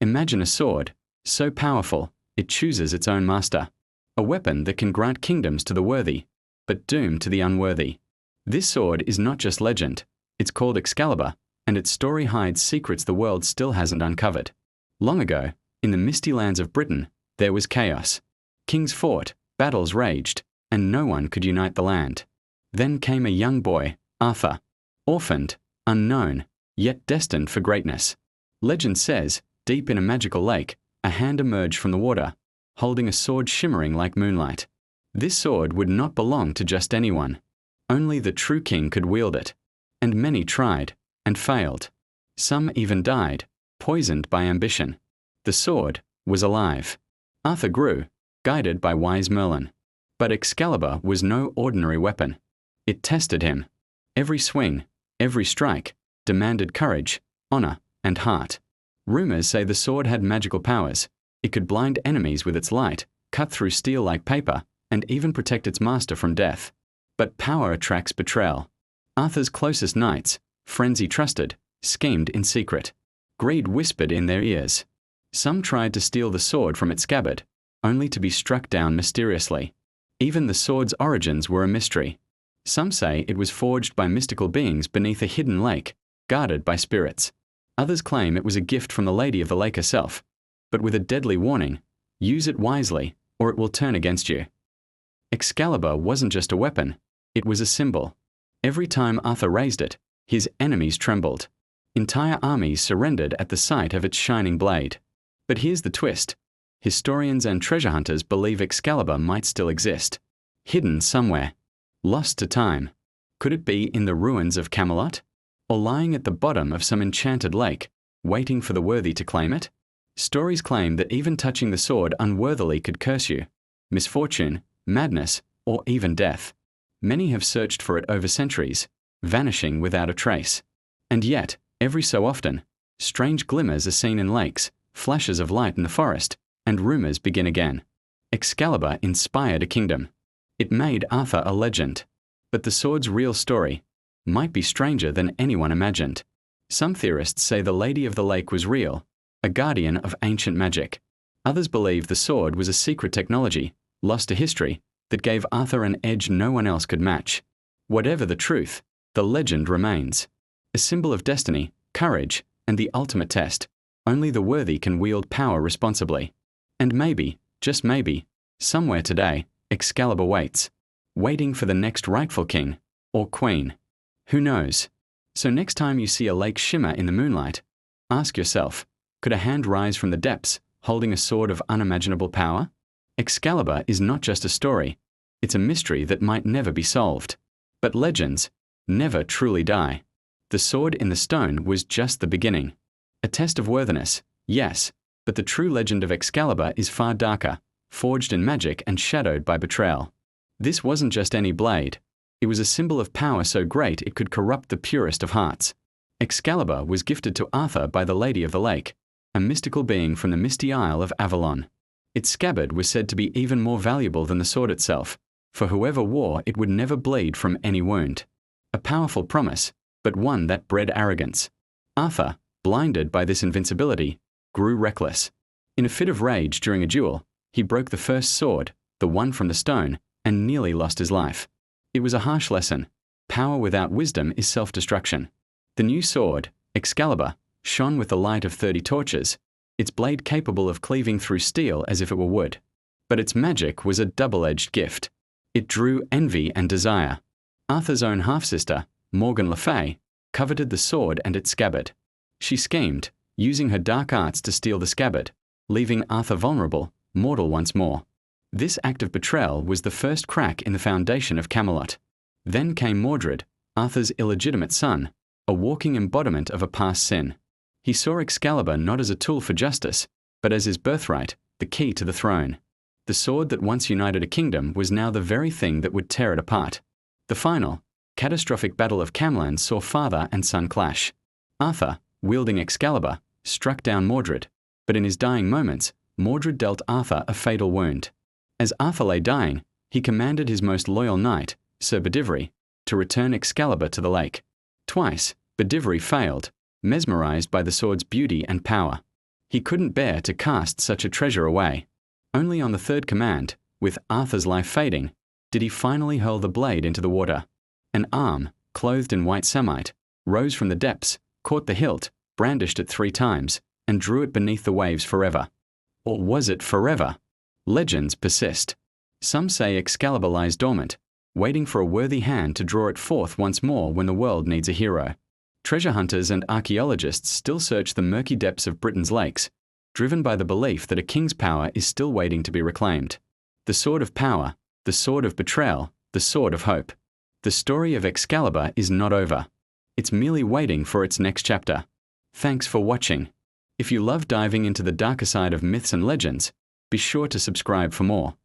Imagine a sword, so powerful, it chooses its own master. A weapon that can grant kingdoms to the worthy, but doom to the unworthy. This sword is not just legend, it's called Excalibur, and its story hides secrets the world still hasn't uncovered. Long ago, in the misty lands of Britain, there was chaos. Kings fought, battles raged, and no one could unite the land. Then came a young boy, Arthur. Orphaned, unknown, yet destined for greatness. Legend says, deep in a magical lake, a hand emerged from the water, holding a sword shimmering like moonlight. This sword would not belong to just anyone. Only the true king could wield it. And many tried, and failed. Some even died, poisoned by ambition. The sword was alive. Arthur grew, guided by wise Merlin. But Excalibur was no ordinary weapon. It tested him. Every swing, every strike, demanded courage, honor, and heart. Rumors say the sword had magical powers. It could blind enemies with its light, cut through steel like paper, and even protect its master from death. But power attracts betrayal. Arthur's closest knights, friends he trusted, schemed in secret. Greed whispered in their ears. Some tried to steal the sword from its scabbard, only to be struck down mysteriously. Even the sword's origins were a mystery. Some say it was forged by mystical beings beneath a hidden lake, guarded by spirits. Others claim it was a gift from the Lady of the Lake herself, but with a deadly warning: use it wisely, or it will turn against you. Excalibur wasn't just a weapon, it was a symbol. Every time Arthur raised it, his enemies trembled. Entire armies surrendered at the sight of its shining blade. But here's the twist. Historians and treasure hunters believe Excalibur might still exist. Hidden somewhere. Lost to time. Could it be in the ruins of Camelot? Or lying at the bottom of some enchanted lake, waiting for the worthy to claim it? Stories claim that even touching the sword unworthily could curse you. Misfortune, madness, or even death. Many have searched for it over centuries, vanishing without a trace. And yet, every so often, strange glimmers are seen in lakes, flashes of light in the forest, and rumors begin again. Excalibur inspired a kingdom. It made Arthur a legend. But the sword's real story might be stranger than anyone imagined. Some theorists say the Lady of the Lake was real, a guardian of ancient magic. Others believe the sword was a secret technology, lost to history, that gave Arthur an edge no one else could match. Whatever the truth, the legend remains. A symbol of destiny, courage, and the ultimate test. Only the worthy can wield power responsibly. And maybe, just maybe, somewhere today, Excalibur waits, waiting for the next rightful king or queen. Who knows? So next time you see a lake shimmer in the moonlight, ask yourself, could a hand rise from the depths, holding a sword of unimaginable power? Excalibur is not just a story, it's a mystery that might never be solved. But legends never truly die. The sword in the stone was just the beginning. A test of worthiness, yes, but the true legend of Excalibur is far darker, forged in magic and shadowed by betrayal. This wasn't just any blade. It was a symbol of power so great it could corrupt the purest of hearts. Excalibur was gifted to Arthur by the Lady of the Lake, a mystical being from the misty Isle of Avalon. Its scabbard was said to be even more valuable than the sword itself, for whoever wore it would never bleed from any wound. A powerful promise, but one that bred arrogance. Arthur, blinded by this invincibility, grew reckless. In a fit of rage during a duel, he broke the first sword, the one from the stone, and nearly lost his life. It was a harsh lesson. Power without wisdom is self-destruction. The new sword, Excalibur, shone with the light of 30 torches, its blade capable of cleaving through steel as if it were wood. But its magic was a double-edged gift. It drew envy and desire. Arthur's own half-sister, Morgan Le Fay, coveted the sword and its scabbard. She schemed, using her dark arts to steal the scabbard, leaving Arthur vulnerable, mortal once more. This act of betrayal was the first crack in the foundation of Camelot. Then came Mordred, Arthur's illegitimate son, a walking embodiment of a past sin. He saw Excalibur not as a tool for justice, but as his birthright, the key to the throne. The sword that once united a kingdom was now the very thing that would tear it apart. The final, catastrophic battle of Camlands saw father and son clash. Arthur, wielding Excalibur, struck down Mordred, but in his dying moments, Mordred dealt Arthur a fatal wound. As Arthur lay dying, he commanded his most loyal knight, Sir Bedivere, to return Excalibur to the lake. Twice, Bedivere failed, mesmerized by the sword's beauty and power. He couldn't bear to cast such a treasure away. Only on the third command, with Arthur's life fading, did he finally hurl the blade into the water. An arm, clothed in white samite, rose from the depths, caught the hilt, brandished it 3 times, and drew it beneath the waves forever. Or was it forever? Legends persist. Some say Excalibur lies dormant, waiting for a worthy hand to draw it forth once more when the world needs a hero. Treasure hunters and archaeologists still search the murky depths of Britain's lakes, driven by the belief that a king's power is still waiting to be reclaimed. The sword of power, the sword of betrayal, the sword of hope. The story of Excalibur is not over. It's merely waiting for its next chapter. Thanks for watching. If you love diving into the darker side of myths and legends, be sure to subscribe for more.